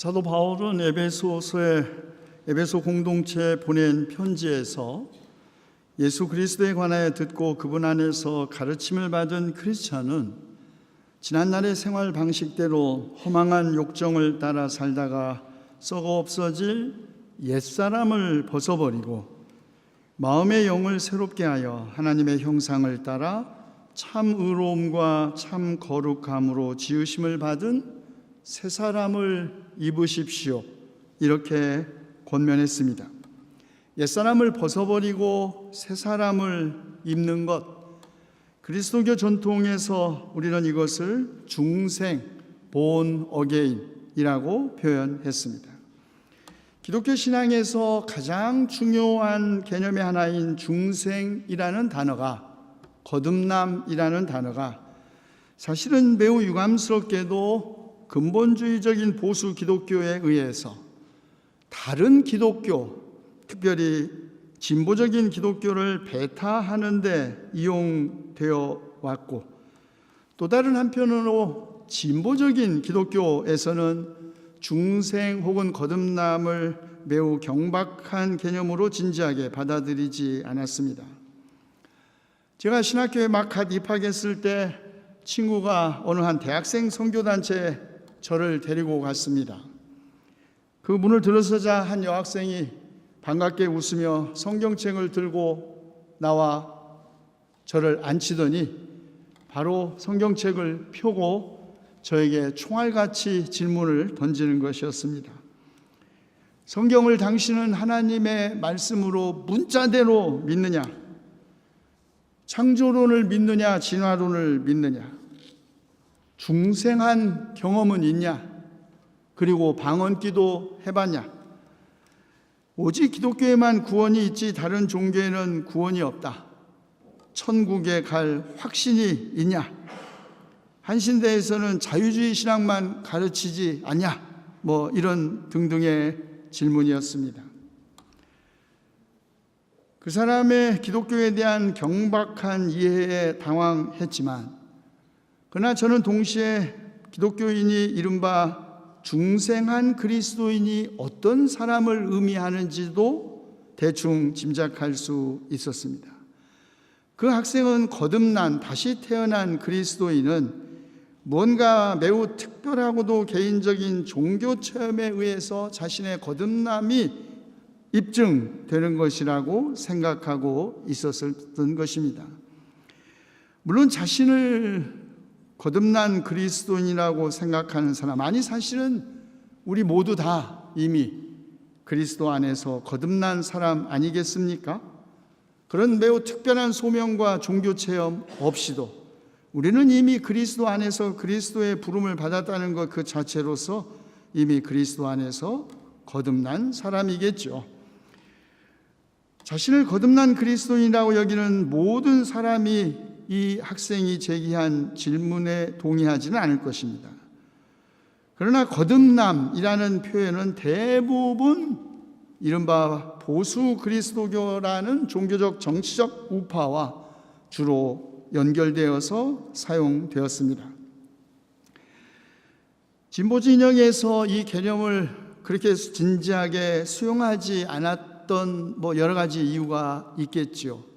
사도 바울은 에베소 공동체에 보낸 편지에서 예수 그리스도에 관하여 듣고 그분 안에서 가르침을 받은 크리스찬은 지난날의 생활 방식대로 허망한 욕정을 따라 살다가 썩어 없어질 옛사람을 벗어버리고 마음의 영을 새롭게 하여 하나님의 형상을 따라 참 의로움과 참 거룩함으로 지으심을 받은 새 사람을 입으십시오. 이렇게 권면했습니다. 옛사람을 벗어버리고 새 사람을 입는 것, 그리스도교 전통에서 우리는 이것을 중생, born again이라고 표현했습니다. 기독교 신앙에서 가장 중요한 개념의 하나인 중생이라는 단어가, 거듭남이라는 단어가 사실은 매우 유감스럽게도 근본주의적인 보수 기독교에 의해서 다른 기독교, 특별히 진보적인 기독교를 배타하는 데 이용되어 왔고, 또 다른 한편으로 진보적인 기독교에서는 중생 혹은 거듭남을 매우 경박한 개념으로 진지하게 받아들이지 않았습니다. 제가 신학교에 막 갓 입학했을 때 친구가 어느 한 대학생 선교단체에 저를 데리고 갔습니다. 그 문을 들어서자 한 여학생이 반갑게 웃으며 성경책을 들고 나와 저를 앉히더니 바로 성경책을 펴고 저에게 총알같이 질문을 던지는 것이었습니다. 성경을 당신은 하나님의 말씀으로 문자대로 믿느냐? 창조론을 믿느냐? 진화론을 믿느냐? 중생한 경험은 있냐? 그리고 방언기도 해봤냐? 오직 기독교에만 구원이 있지 다른 종교에는 구원이 없다. 천국에 갈 확신이 있냐? 한신대에서는 자유주의 신앙만 가르치지 않냐? 이런 등등의 질문이었습니다. 그 사람의 기독교에 대한 경박한 이해에 당황했지만, 그러나 저는 동시에 기독교인이 이른바 중생한 그리스도인이 어떤 사람을 의미하는지도 대충 짐작할 수 있었습니다. 그 학생은 거듭난, 다시 태어난 그리스도인은 뭔가 매우 특별하고도 개인적인 종교 체험에 의해서 자신의 거듭남이 입증되는 것이라고 생각하고 있었던 것입니다. 물론 자신을 거듭난 그리스도인이라고 생각하는 사람, 아니 사실은 우리 모두 다 이미 그리스도 안에서 거듭난 사람 아니겠습니까? 그런 매우 특별한 소명과 종교 체험 없이도 우리는 이미 그리스도 안에서 그리스도의 부름을 받았다는 것 그 자체로서 이미 그리스도 안에서 거듭난 사람이겠죠. 자신을 거듭난 그리스도인이라고 여기는 모든 사람이 이 학생이 제기한 질문에 동의하지는 않을 것입니다. 그러나 거듭남이라는 표현은 대부분 이른바 보수 그리스도교라는 종교적 정치적 우파와 주로 연결되어서 사용되었습니다. 진보 진영에서 이 개념을 그렇게 진지하게 수용하지 않았던 여러 가지 이유가 있겠지요.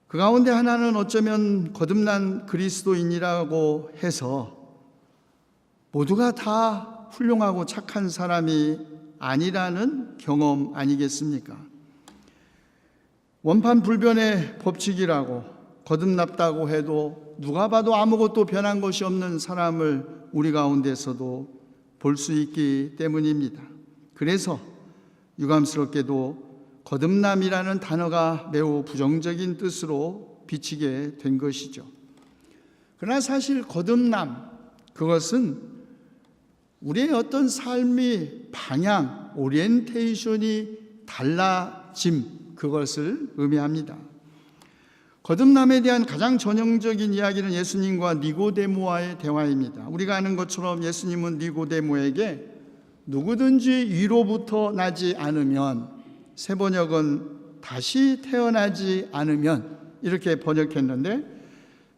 그 가운데 하나는 어쩌면 거듭난 그리스도인이라고 해서 모두가 다 훌륭하고 착한 사람이 아니라는 경험 아니겠습니까? 원판불변의 법칙이라고 거듭났다고 해도 누가 봐도 아무것도 변한 것이 없는 사람을 우리 가운데서도 볼 수 있기 때문입니다. 그래서 유감스럽게도 거듭남이라는 단어가 매우 부정적인 뜻으로 비치게 된 것이죠. 그러나 사실 거듭남, 그것은 우리의 어떤 삶의 방향, 오리엔테이션이 달라짐, 그것을 의미합니다. 거듭남에 대한 가장 전형적인 이야기는 예수님과 니고데모와의 대화입니다. 우리가 아는 것처럼 예수님은 니고데모에게 누구든지 위로부터 나지 않으면, 새 번역은 다시 태어나지 않으면 이렇게 번역했는데,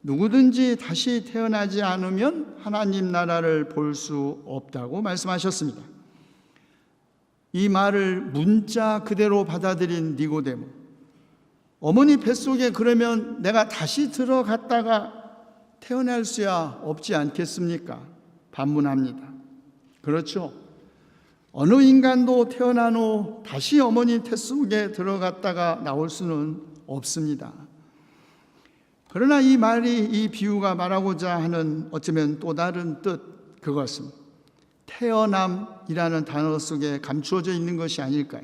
누구든지 다시 태어나지 않으면 하나님 나라를 볼 수 없다고 말씀하셨습니다. 이 말을 문자 그대로 받아들인 니고데모, 어머니 뱃속에 그러면 내가 다시 들어갔다가 태어날 수야 없지 않겠습니까? 반문합니다. 그렇죠. 어느 인간도 태어난 후 다시 어머니 태 속에 들어갔다가 나올 수는 없습니다. 그러나 이 말이, 이 비유가 말하고자 하는 어쩌면 또 다른 뜻, 그것은 태어남이라는 단어 속에 감추어져 있는 것이 아닐까요?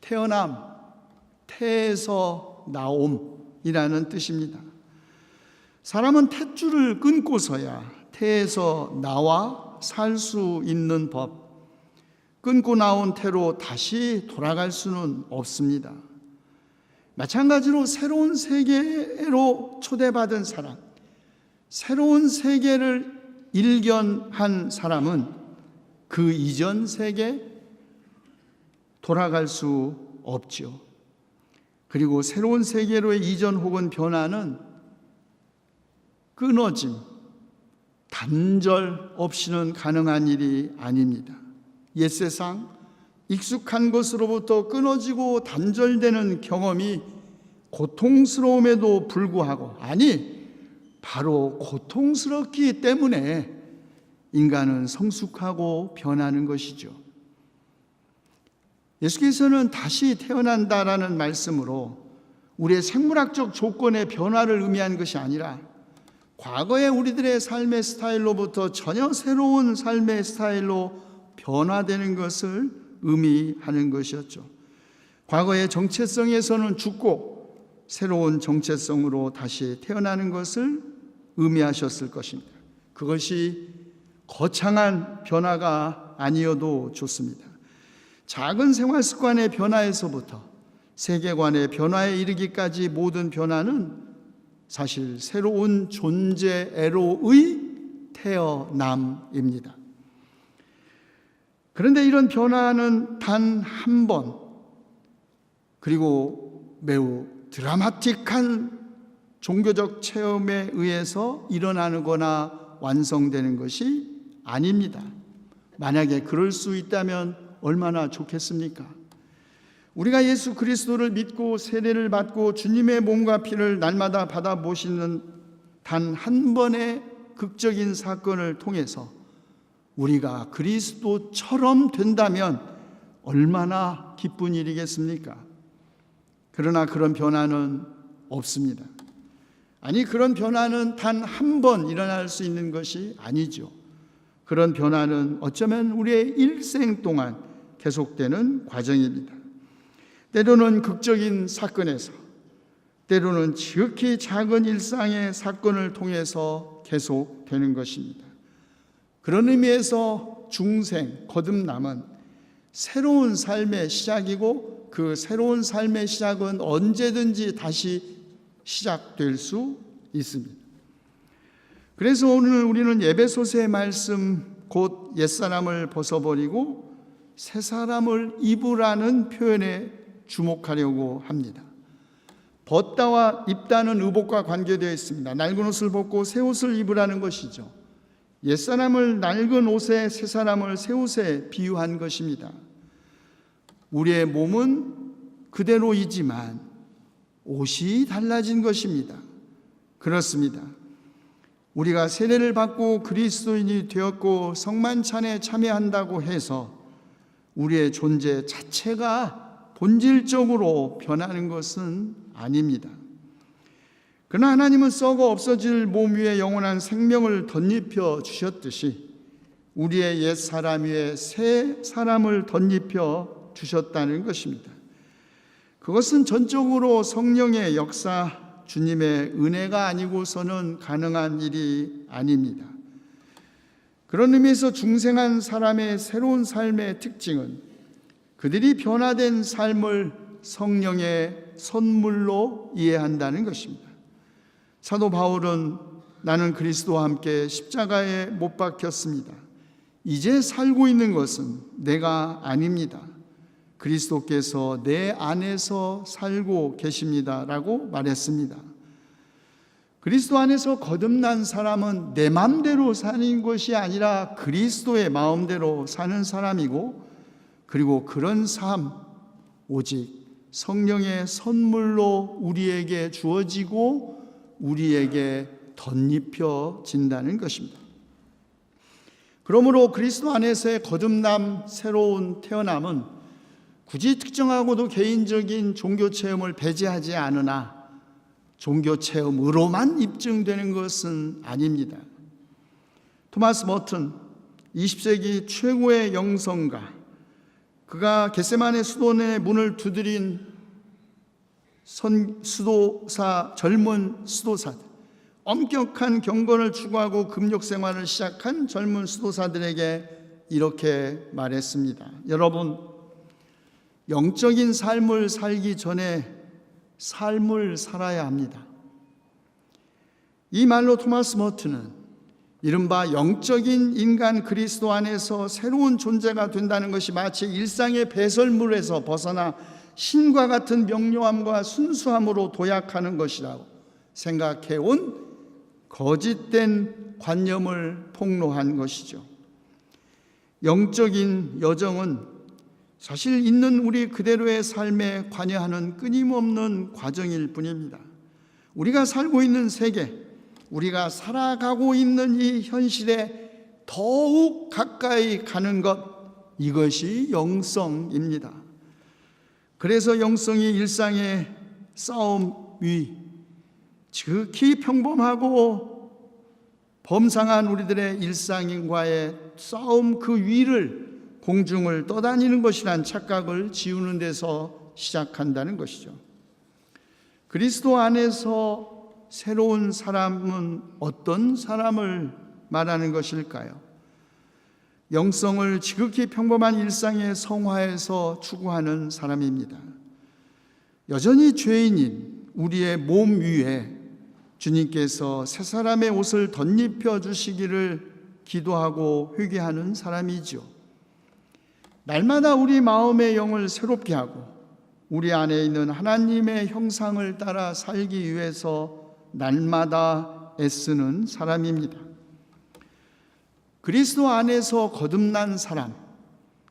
태어남, 태에서 나옴이라는 뜻입니다. 사람은 탯줄을 끊고서야 태에서 나와 살 수 있는 법, 끊고 나온 태로 다시 돌아갈 수는 없습니다. 마찬가지로 새로운 세계로 초대받은 사람, 새로운 세계를 일견한 사람은 그 이전 세계 돌아갈 수 없죠. 그리고 새로운 세계로의 이전 혹은 변화는 끊어짐, 단절 없이는 가능한 일이 아닙니다. 옛 세상, 익숙한 것으로부터 끊어지고 단절되는 경험이 고통스러움에도 불구하고, 아니, 바로 고통스럽기 때문에 인간은 성숙하고 변하는 것이죠. 예수께서는 다시 태어난다라는 말씀으로 우리의 생물학적 조건의 변화를 의미한 것이 아니라 과거의 우리들의 삶의 스타일로부터 전혀 새로운 삶의 스타일로 변화되는 것을 의미하는 것이었죠. 과거의 정체성에서는 죽고 새로운 정체성으로 다시 태어나는 것을 의미하셨을 것입니다. 그것이 거창한 변화가 아니어도 좋습니다. 작은 생활 습관의 변화에서부터 세계관의 변화에 이르기까지 모든 변화는 사실 새로운 존재애로의 태어남입니다. 그런데 이런 변화는 단 한 번, 그리고 매우 드라마틱한 종교적 체험에 의해서 일어나거나 완성되는 것이 아닙니다. 만약에 그럴 수 있다면 얼마나 좋겠습니까? 우리가 예수 그리스도를 믿고 세례를 받고 주님의 몸과 피를 날마다 받아 보시는 단 한 번의 극적인 사건을 통해서 우리가 그리스도처럼 된다면 얼마나 기쁜 일이겠습니까? 그러나 그런 변화는 없습니다. 아니, 그런 변화는 단 한 번 일어날 수 있는 것이 아니죠. 그런 변화는 어쩌면 우리의 일생 동안 계속되는 과정입니다. 때로는 극적인 사건에서, 때로는 지극히 작은 일상의 사건을 통해서 계속되는 것입니다. 그런 의미에서 중생, 거듭남은 새로운 삶의 시작이고 그 새로운 삶의 시작은 언제든지 다시 시작될 수 있습니다. 그래서 오늘 우리는 에베소서의 말씀, 곧 옛사람을 벗어버리고 새사람을 입으라는 표현에 주목하려고 합니다. 벗다와 입다는 의복과 관계되어 있습니다. 낡은 옷을 벗고 새 옷을 입으라는 것이죠. 옛사람을 낡은 옷에, 새사람을 새 옷에 비유한 것입니다. 우리의 몸은 그대로이지만 옷이 달라진 것입니다. 그렇습니다. 우리가 세례를 받고 그리스도인이 되었고 성만찬에 참여한다고 해서 우리의 존재 자체가 본질적으로 변하는 것은 아닙니다. 그러나 하나님은 썩어 없어질 몸 위에 영원한 생명을 덧입혀 주셨듯이 우리의 옛 사람 위에 새 사람을 덧입혀 주셨다는 것입니다. 그것은 전적으로 성령의 역사, 주님의 은혜가 아니고서는 가능한 일이 아닙니다. 그런 의미에서 중생한 사람의 새로운 삶의 특징은 그들이 변화된 삶을 성령의 선물로 이해한다는 것입니다. 사도 바울은 나는 그리스도와 함께 십자가에 못 박혔습니다. 이제 살고 있는 것은 내가 아닙니다. 그리스도께서 내 안에서 살고 계십니다 라고 말했습니다. 그리스도 안에서 거듭난 사람은 내 마음대로 사는 것이 아니라 그리스도의 마음대로 사는 사람이고, 그리고 그런 삶 오직 성령의 선물로 우리에게 주어지고 우리에게 덧입혀진다는 것입니다. 그러므로 그리스도 안에서의 거듭남, 새로운 태어남은 굳이 특정하고도 개인적인 종교 체험을 배제하지 않으나 종교 체험으로만 입증되는 것은 아닙니다. 토마스 머튼, 20세기 최고의 영성가, 그가 겟세마네 수도원의 문을 두드린 젊은 수도사들, 엄격한 경건을 추구하고 금욕 생활을 시작한 젊은 수도사들에게 이렇게 말했습니다. 여러분, 영적인 삶을 살기 전에 삶을 살아야 합니다. 이 말로 토마스 머튼은 이른바 영적인 인간 그리스도 안에서 새로운 존재가 된다는 것이 마치 일상의 배설물에서 벗어나 신과 같은 명료함과 순수함으로 도약하는 것이라고 생각해온 거짓된 관념을 폭로한 것이죠. 영적인 여정은 사실 있는 우리 그대로의 삶에 관여하는 끊임없는 과정일 뿐입니다. 우리가 살고 있는 세계, 우리가 살아가고 있는 이 현실에 더욱 가까이 가는 것, 이것이 영성입니다. 그래서 영성이 일상의 싸움 위, 지극히 평범하고 범상한 우리들의 일상인과의 싸움 그 위를 공중을 떠다니는 것이란 착각을 지우는 데서 시작한다는 것이죠. 그리스도 안에서 새로운 사람은 어떤 사람을 말하는 것일까요? 영성을 지극히 평범한 일상의 성화에서 추구하는 사람입니다. 여전히 죄인인 우리의 몸 위에 주님께서 새 사람의 옷을 덧입혀 주시기를 기도하고 회개하는 사람이죠. 날마다 우리 마음의 영을 새롭게 하고 우리 안에 있는 하나님의 형상을 따라 살기 위해서 날마다 애쓰는 사람입니다. 그리스도 안에서 거듭난 사람,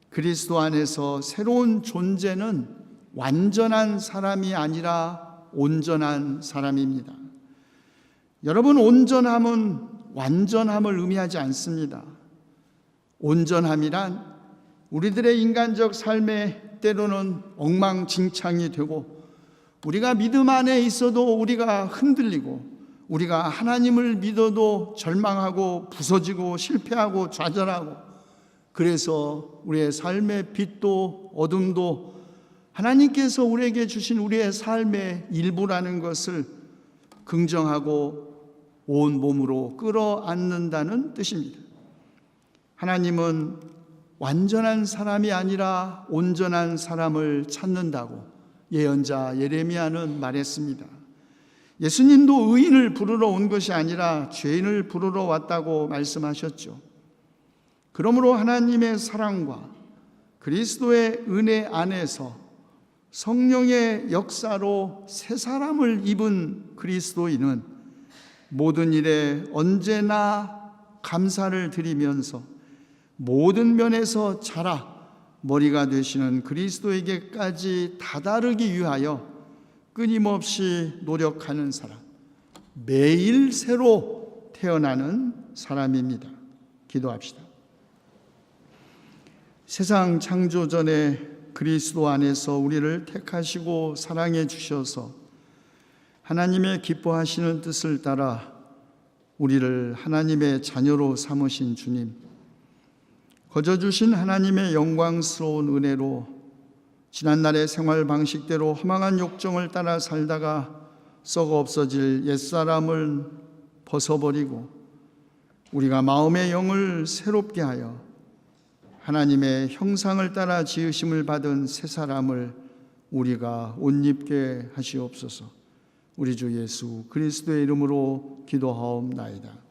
그리스도 안에서 새로운 존재는 완전한 사람이 아니라 온전한 사람입니다. 여러분, 온전함은 완전함을 의미하지 않습니다. 온전함이란 우리들의 인간적 삶에 때로는 엉망진창이 되고 우리가 믿음 안에 있어도 우리가 흔들리고 우리가 하나님을 믿어도 절망하고 부서지고 실패하고 좌절하고, 그래서 우리의 삶의 빛도 어둠도 하나님께서 우리에게 주신 우리의 삶의 일부라는 것을 긍정하고 온 몸으로 끌어안는다는 뜻입니다. 하나님은 완전한 사람이 아니라 온전한 사람을 찾는다고 예언자 예레미야는 말했습니다. 예수님도 의인을 부르러 온 것이 아니라 죄인을 부르러 왔다고 말씀하셨죠. 그러므로 하나님의 사랑과 그리스도의 은혜 안에서 성령의 역사로 새 사람을 입은 그리스도인은 모든 일에 언제나 감사를 드리면서 모든 면에서 자라 머리가 되시는 그리스도에게까지 다다르기 위하여 끊임없이 노력하는 사람, 매일 새로 태어나는 사람입니다. 기도합시다. 세상 창조 전에 그리스도 안에서 우리를 택하시고 사랑해 주셔서 하나님의 기뻐하시는 뜻을 따라 우리를 하나님의 자녀로 삼으신 주님, 거저 주신 하나님의 영광스러운 은혜로 지난날의 생활 방식대로 허망한 욕정을 따라 살다가 썩어 없어질 옛사람을 벗어버리고 우리가 마음의 영을 새롭게 하여 하나님의 형상을 따라 지으심을 받은 새 사람을 우리가 옷 입게 하시옵소서. 우리 주 예수 그리스도의 이름으로 기도하옵나이다.